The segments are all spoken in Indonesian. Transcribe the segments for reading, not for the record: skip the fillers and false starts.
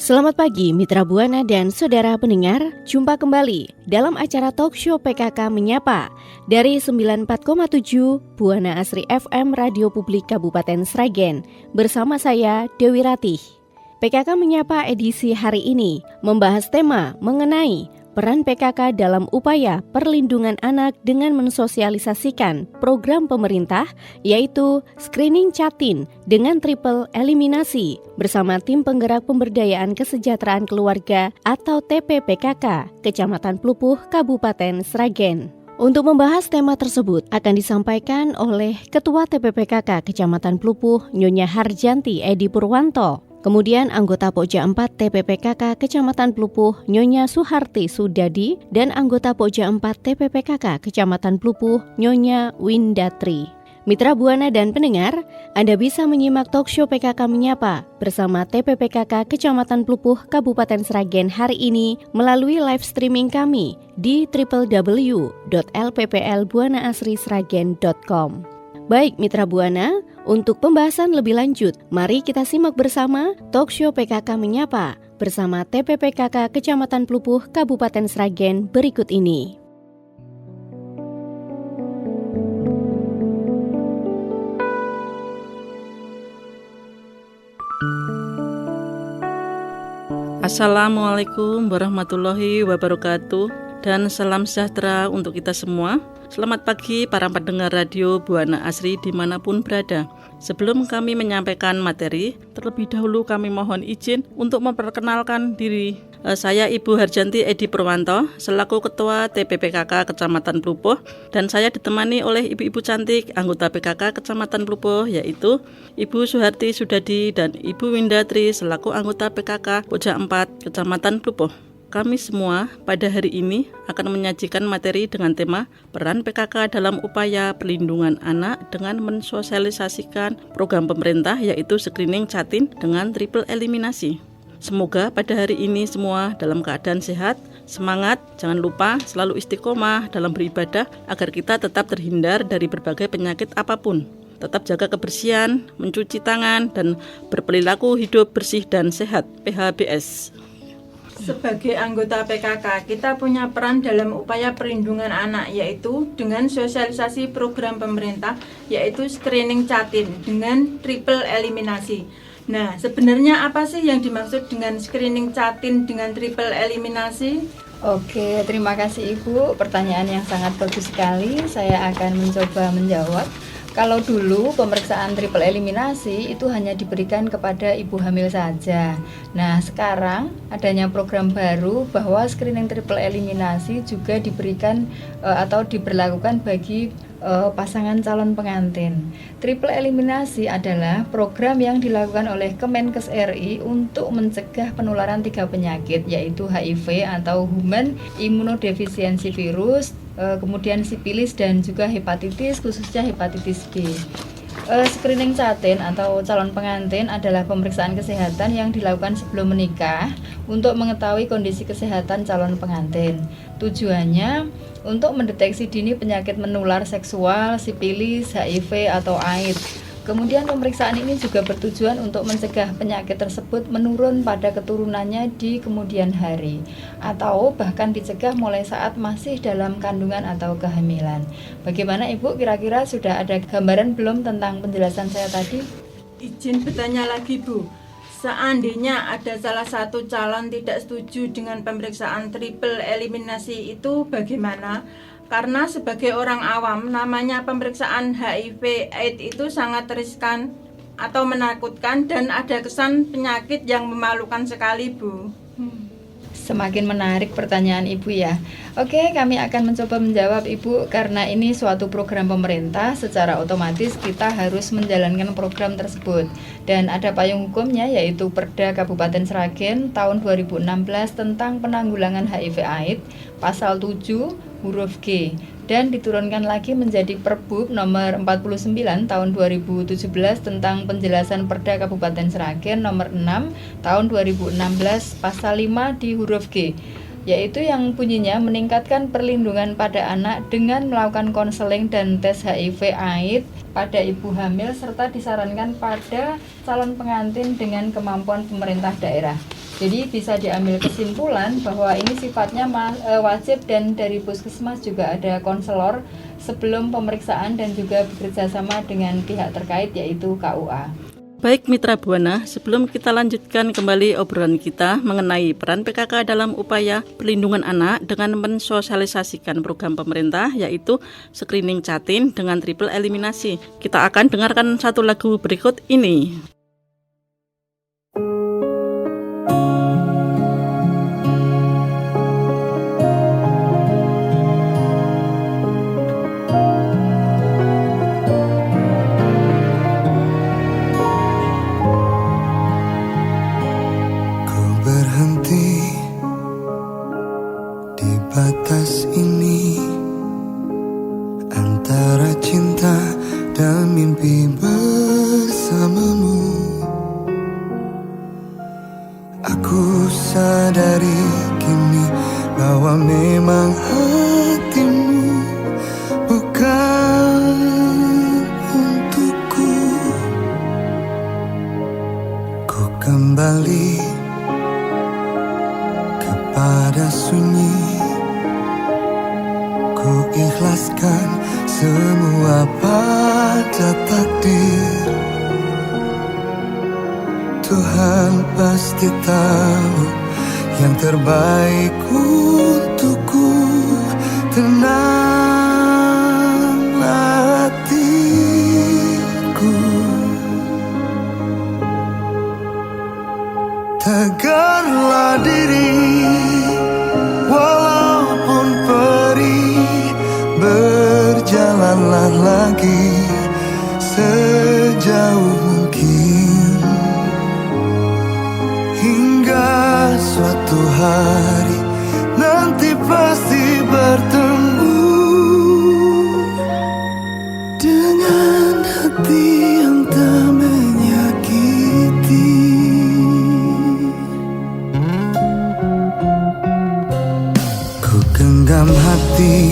Selamat pagi Mitra Buana dan saudara pendengar, jumpa kembali dalam acara talk show PKK Menyapa dari 94,7 Buana Asri FM Radio Publik Kabupaten Sragen bersama saya Dewi Ratih. PKK Menyapa edisi hari ini membahas tema mengenai peran PKK dalam upaya perlindungan anak dengan mensosialisasikan program pemerintah yaitu screening Catin dengan triple eliminasi bersama tim penggerak pemberdayaan kesejahteraan keluarga atau TPPKK Kecamatan Plupuh Kabupaten Sragen. Untuk membahas tema tersebut akan disampaikan oleh Ketua TPPKK Kecamatan Plupuh Nyonya Harjanti Edi Purwanto. Kemudian anggota Pokja 4 TPPKK Kecamatan Plupuh Nyonya Suharti Sudadi dan anggota Pokja 4 TPPKK Kecamatan Plupuh Nyonya Windatri. Mitra Buana dan pendengar, Anda bisa menyimak talk show PKK Menyapa bersama TPPKK Kecamatan Plupuh Kabupaten Sragen hari ini melalui live streaming kami di www.lpplbuanaasrisragen.com. Baik Mitra Buana, untuk pembahasan lebih lanjut, mari kita simak bersama talk show PKK Menyapa bersama TPPKK Kecamatan Plupuh Kabupaten Sragen berikut ini. Assalamualaikum warahmatullahi wabarakatuh dan salam sejahtera untuk kita semua. Selamat pagi para pendengar radio Buana Asri dimanapun berada. Sebelum kami menyampaikan materi, terlebih dahulu kami mohon izin untuk memperkenalkan diri. Saya Ibu Harjanti Edi Purwanto selaku Ketua TPPKK Kecamatan Plupuh dan saya ditemani oleh ibu-ibu cantik anggota PKK Kecamatan Plupuh yaitu Ibu Suharti Sudadi dan Ibu Windatri selaku anggota PKK Pokja 4 Kecamatan Plupuh. Kami semua pada hari ini akan menyajikan materi dengan tema peran PKK dalam upaya perlindungan anak dengan mensosialisasikan program pemerintah yaitu screening Catin dengan triple eliminasi. Semoga pada hari ini semua dalam keadaan sehat, semangat, jangan lupa selalu istiqomah dalam beribadah agar kita tetap terhindar dari berbagai penyakit apapun. Tetap jaga kebersihan, mencuci tangan, dan berperilaku hidup bersih dan sehat (PHBS). Sebagai anggota PKK, kita punya peran dalam upaya perlindungan anak yaitu dengan sosialisasi program pemerintah yaitu screening Catin dengan triple eliminasi. Nah, sebenarnya apa sih yang dimaksud dengan screening Catin dengan triple eliminasi? Oke, terima kasih Ibu. Pertanyaan yang sangat bagus sekali. Saya akan mencoba menjawab. Kalau dulu pemeriksaan triple eliminasi itu hanya diberikan kepada ibu hamil saja. Nah, sekarang adanya program baru bahwa screening triple eliminasi juga diberikan atau diberlakukan bagi pasangan calon pengantin. Triple eliminasi adalah program yang dilakukan oleh Kemenkes RI untuk mencegah penularan 3 penyakit yaitu HIV atau Human Immunodeficiency Virus, kemudian sipilis dan juga hepatitis, khususnya hepatitis B. Screening Catin atau calon pengantin adalah pemeriksaan kesehatan yang dilakukan sebelum menikah untuk mengetahui kondisi kesehatan calon pengantin. Tujuannya untuk mendeteksi dini penyakit menular seksual, sipilis, HIV atau AIDS. Kemudian pemeriksaan ini juga bertujuan untuk mencegah penyakit tersebut menurun pada keturunannya di kemudian hari atau bahkan dicegah mulai saat masih dalam kandungan atau kehamilan. Bagaimana Ibu, kira-kira sudah ada gambaran belum tentang penjelasan saya tadi? Izin bertanya lagi Bu, seandainya ada salah satu calon tidak setuju dengan pemeriksaan triple eliminasi itu bagaimana? Karena sebagai orang awam, namanya pemeriksaan HIV AIDS itu sangat riskan atau menakutkan dan ada kesan penyakit yang memalukan sekali, Bu. Semakin menarik pertanyaan Ibu ya. Oke, kami akan mencoba menjawab Ibu. Karena ini suatu program pemerintah, secara otomatis kita harus menjalankan program tersebut. Dan ada payung hukumnya yaitu Perda Kabupaten Sragen tahun 2016 tentang penanggulangan HIV AIDS, pasal 7 huruf G. Dan diturunkan lagi menjadi Perbup nomor 49 tahun 2017 tentang penjelasan Perda Kabupaten Sragen nomor 6 tahun 2016 pasal 5 di huruf G, yaitu yang bunyinya meningkatkan perlindungan pada anak dengan melakukan konseling dan tes HIV AIDS pada ibu hamil serta disarankan pada calon pengantin dengan kemampuan pemerintah daerah. Jadi bisa diambil kesimpulan bahwa ini sifatnya wajib dan dari puskesmas juga ada konselor sebelum pemeriksaan dan juga bekerja sama dengan pihak terkait yaitu KUA. Baik Mitra Buana, sebelum kita lanjutkan kembali obrolan kita mengenai peran PKK dalam upaya perlindungan anak dengan mensosialisasikan program pemerintah yaitu screening Jatim dengan triple eliminasi. Kita akan dengarkan satu lagu berikut ini. Batas ini antara cinta dan mimpi bersamamu. Aku sadari kini bahwa memang hatimu bukan untukku. Ku kembali kepada sunyi. Ku ikhlaskan semua pada takdir. Tuhan pasti tahu yang terbaik untukku. Tenanglah hatiku, tegarlah diri. Walaupun perih, berjalanlah lagi sejauh mungkin, hingga suatu hari nanti pasti bertemu dengan hati yang tak menyakiti. Ku genggam hati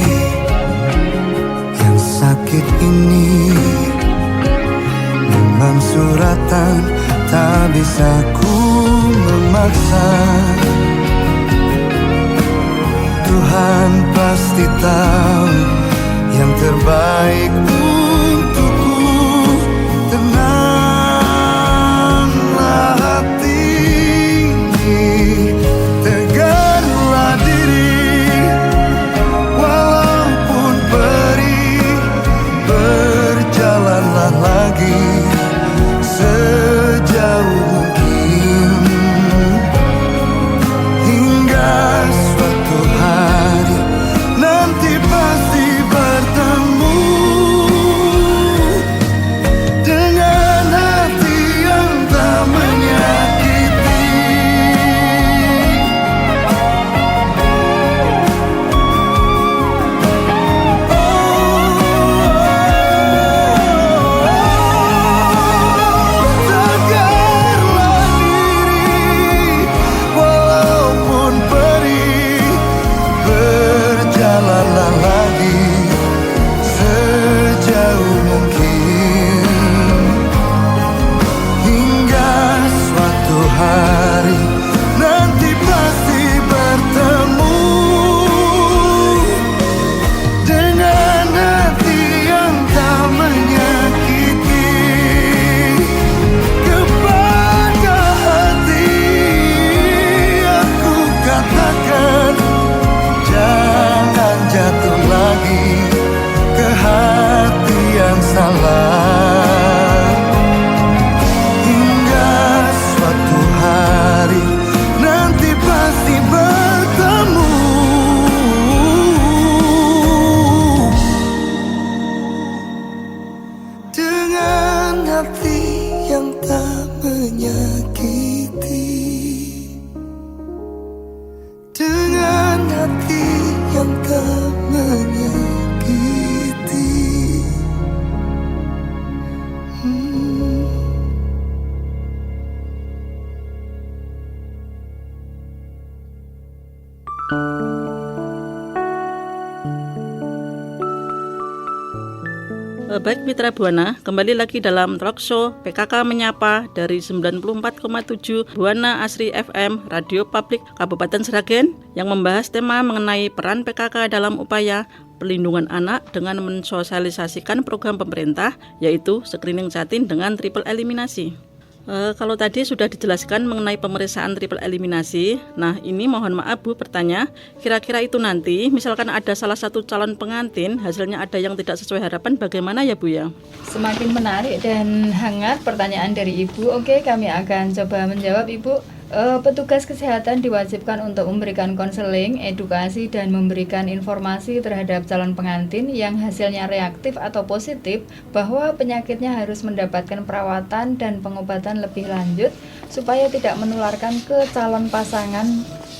yang sakit ini, memang suratan tak bisa ku memaksa. Tuhan pasti tahu yang terbaik untukku. Tenanglah hati, tegarlah diri. Walaupun perih, berjalanlah lagi sejauh mungkin, hingga suatu hari nanti pasti bertemu dengan hati yang tak menyakiti. Tegarlah diri, walaupun perih, berjalanlah lagi sejauh mungkin, hingga suatu hari nanti pasti bertemu dengan hati yang tak menyakiti. Kepada hati aku katakan, jangan jatuh lagi ke hati yang salah, hingga suatu hari nanti pasti bertemu dengan hati yang tak menyakiti, dengan hati yang tak menyakiti. Baik Mitra Buana, kembali lagi dalam talk show PKK Menyapa dari 94,7 Buana Asri FM Radio Publik Kabupaten Sragen yang membahas tema mengenai peran PKK dalam upaya perlindungan anak dengan mensosialisasikan program pemerintah yaitu screening jatin dengan triple eliminasi. Kalau tadi sudah dijelaskan mengenai pemeriksaan triple eliminasi, nah ini mohon maaf Bu bertanya, kira-kira itu nanti misalkan ada salah satu calon pengantin hasilnya ada yang tidak sesuai harapan, bagaimana ya Bu ya? Semakin menarik dan hangat pertanyaan dari Ibu. Oke, kami akan coba menjawab Ibu. Petugas kesehatan diwajibkan untuk memberikan konseling, edukasi, dan memberikan informasi terhadap calon pengantin yang hasilnya reaktif atau positif bahwa penyakitnya harus mendapatkan perawatan dan pengobatan lebih lanjut supaya tidak menularkan ke calon pasangan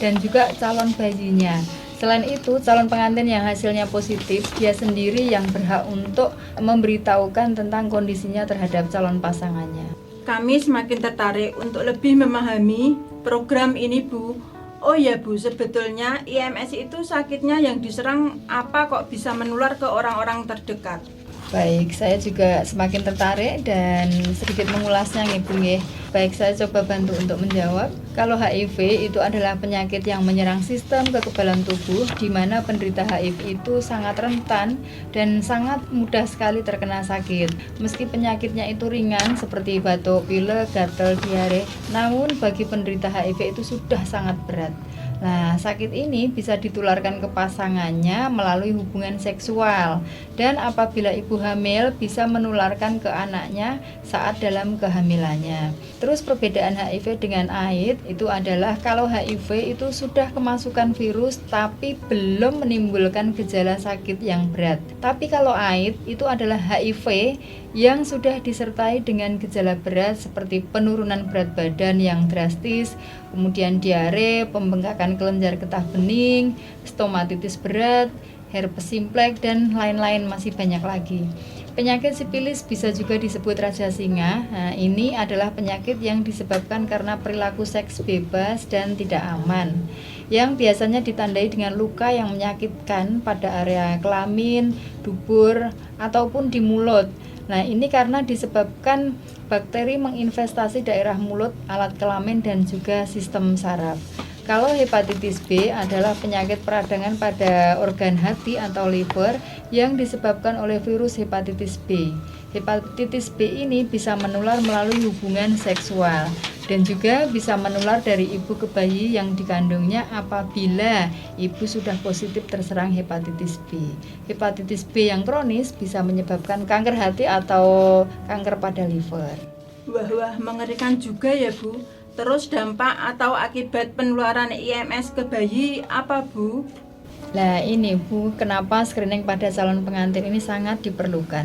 dan juga calon bayinya. Selain itu, calon pengantin yang hasilnya positif, dia sendiri yang berhak untuk memberitahukan tentang kondisinya terhadap calon pasangannya. Kami semakin tertarik untuk lebih memahami program ini, Bu. Oh ya, Bu, sebetulnya IMS itu sakitnya yang diserang apa kok bisa menular ke orang-orang terdekat? Baik, saya juga semakin tertarik dan sedikit mengulasnya nih Bu nggih. Baik, saya coba bantu untuk menjawab. Kalau HIV itu adalah penyakit yang menyerang sistem kekebalan tubuh di mana penderita HIV itu sangat rentan dan sangat mudah sekali terkena sakit. Meski penyakitnya itu ringan seperti batuk, pilek, gatal, diare, namun bagi penderita HIV itu sudah sangat berat. Nah, sakit ini bisa ditularkan ke pasangannya melalui hubungan seksual dan apabila ibu hamil bisa menularkan ke anaknya saat dalam kehamilannya. Terus perbedaan HIV dengan AIDS itu adalah kalau HIV itu sudah kemasukan virus tapi belum menimbulkan gejala sakit yang berat. Tapi kalau AIDS itu adalah HIV yang sudah disertai dengan gejala berat seperti penurunan berat badan yang drastis, kemudian diare, pembengkakan kelenjar getah bening, stomatitis berat, herpes simplex, dan lain-lain masih banyak lagi. Penyakit sipilis bisa juga disebut raja singa. Nah, ini adalah penyakit yang disebabkan karena perilaku seks bebas dan tidak aman, yang biasanya ditandai dengan luka yang menyakitkan pada area kelamin, dubur, ataupun di mulut. Nah, ini karena disebabkan bakteri menginvestasi daerah mulut, alat kelamin, dan juga sistem saraf. Kalau hepatitis B adalah penyakit peradangan pada organ hati atau liver yang disebabkan oleh virus hepatitis B. Hepatitis B ini bisa menular melalui hubungan seksual dan juga bisa menular dari ibu ke bayi yang dikandungnya apabila ibu sudah positif terserang hepatitis B. Hepatitis B yang kronis bisa menyebabkan kanker hati atau kanker pada liver. Wah, mengerikan juga ya, Bu. Terus dampak atau akibat penularan IMS ke bayi apa, Bu? Nah ini Bu, kenapa screening pada calon pengantin ini sangat diperlukan?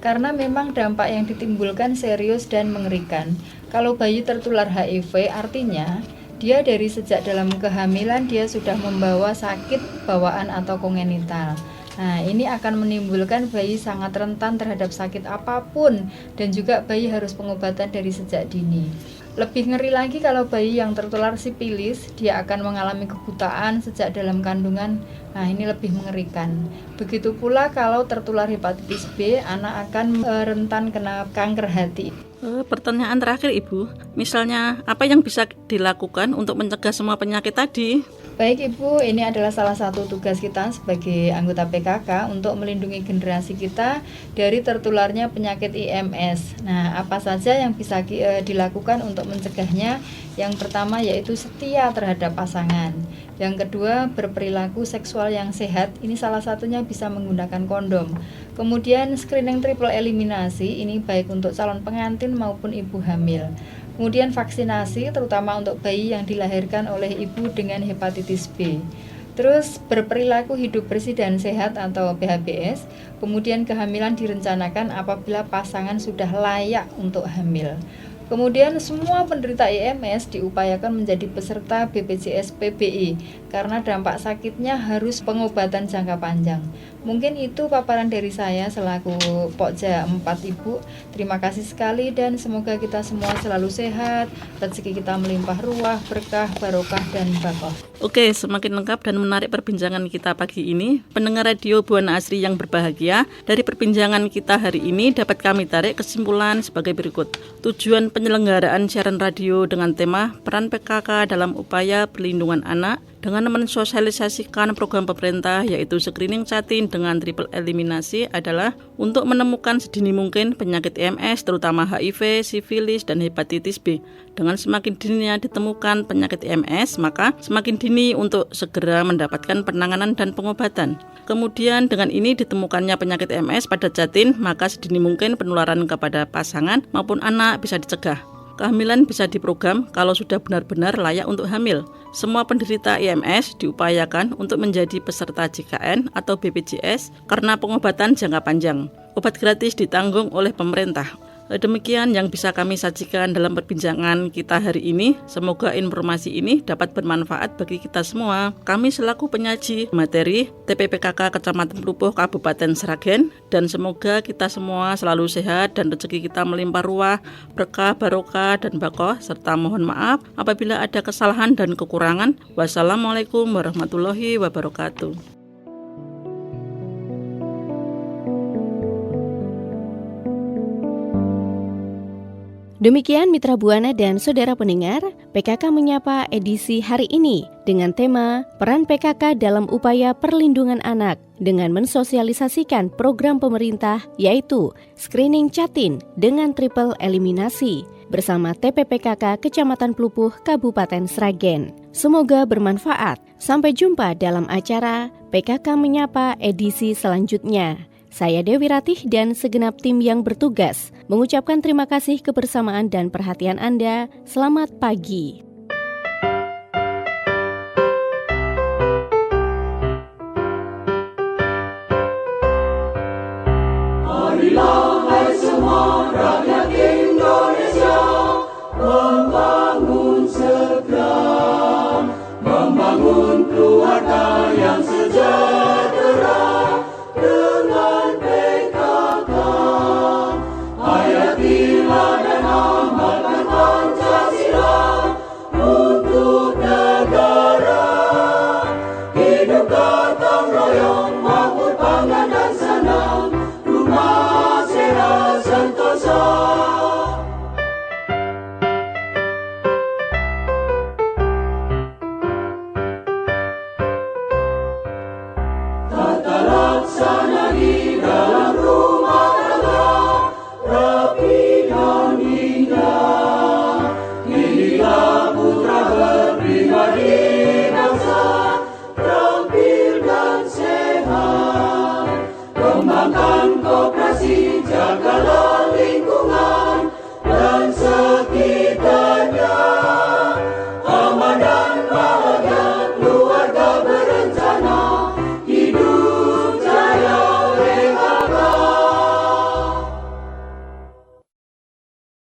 Karena memang dampak yang ditimbulkan serius dan mengerikan. Kalau bayi tertular HIV artinya dia dari sejak dalam kehamilan dia sudah membawa sakit bawaan atau kongenital. Nah, ini akan menimbulkan bayi sangat rentan terhadap sakit apapun dan juga bayi harus pengobatan dari sejak dini. Lebih ngeri lagi kalau bayi yang tertular sipilis, dia akan mengalami kebutaan sejak dalam kandungan. Nah, ini lebih mengerikan. Begitu pula kalau tertular hepatitis B, anak akan rentan kena kanker hati. Pertanyaan terakhir Ibu, misalnya apa yang bisa dilakukan untuk mencegah semua penyakit tadi? Baik Ibu, ini adalah salah satu tugas kita sebagai anggota PKK untuk melindungi generasi kita dari tertularnya penyakit IMS. Nah, apa saja yang bisa dilakukan untuk mencegahnya? Yang pertama yaitu setia terhadap pasangan. Yang kedua, berperilaku seksual yang sehat. Ini salah satunya bisa menggunakan kondom. Kemudian screening triple eliminasi, ini baik untuk calon pengantin maupun ibu hamil. Kemudian vaksinasi terutama untuk bayi yang dilahirkan oleh ibu dengan hepatitis B. Terus berperilaku hidup bersih dan sehat atau PHBS. Kemudian kehamilan direncanakan apabila pasangan sudah layak untuk hamil. Kemudian semua penderita IMS diupayakan menjadi peserta BPJS PBI karena dampak sakitnya harus pengobatan jangka panjang. Mungkin itu paparan dari saya selaku Pokja 4 Ibu. Terima kasih sekali dan semoga kita semua selalu sehat, rezeki kita melimpah ruah, berkah, barokah, dan bakoh. Oke, semakin lengkap dan menarik perbincangan kita pagi ini. Pendengar radio Buana Asri yang berbahagia, dari perbincangan kita hari ini dapat kami tarik kesimpulan sebagai berikut. Tujuan penyelenggaraan siaran radio dengan tema peran PKK dalam upaya perlindungan anak dengan mensosialisasikan program pemerintah yaitu screening catin dengan triple eliminasi adalah untuk menemukan sedini mungkin penyakit IMS terutama HIV, sifilis, dan hepatitis B. Dengan semakin dininya ditemukan penyakit IMS, maka semakin dini untuk segera mendapatkan penanganan dan pengobatan. Kemudian dengan ini ditemukannya penyakit IMS pada jatin, maka sedini mungkin penularan kepada pasangan maupun anak bisa dicegah. Kehamilan bisa diprogram kalau sudah benar-benar layak untuk hamil. Semua penderita IMS diupayakan untuk menjadi peserta JKN atau BPJS karena pengobatan jangka panjang. Obat gratis ditanggung oleh pemerintah. Demikian yang bisa kami sajikan dalam perbincangan kita hari ini. Semoga informasi ini dapat bermanfaat bagi kita semua. Kami selaku penyaji materi TPPKK Kecamatan Plupuh Kabupaten Sragen, dan semoga kita semua selalu sehat dan rezeki kita melimpah ruah, berkah, barokah, dan bakoh, serta mohon maaf apabila ada kesalahan dan kekurangan. Wassalamualaikum warahmatullahi wabarakatuh. Demikian Mitra Buana dan Saudara pendengar, PKK Menyapa edisi hari ini dengan tema Peran PKK dalam Upaya Perlindungan Anak dengan mensosialisasikan program pemerintah yaitu screening catin dengan triple eliminasi bersama TPPKK Kecamatan Plupuh Kabupaten Sragen. Semoga bermanfaat. Sampai jumpa dalam acara PKK Menyapa edisi selanjutnya. Saya Dewi Ratih dan segenap tim yang bertugas mengucapkan terima kasih kebersamaan dan perhatian Anda. Selamat pagi. Marilah hai semua rakyat Indonesia, membangun segera, membangun keluarga yang sejahtera. Dengan PKK, hayatilah dan amalkan Pancasila untuk negara. Hidup gotong royong, makmur pangan dan sanam, rumah sehat sentosa. Tata laksana di dalam rumah tangga, rapi dan indah. Inilah putra berpribadi bangsa, terampil dan sehat. Kembangkan koperasi, jagalah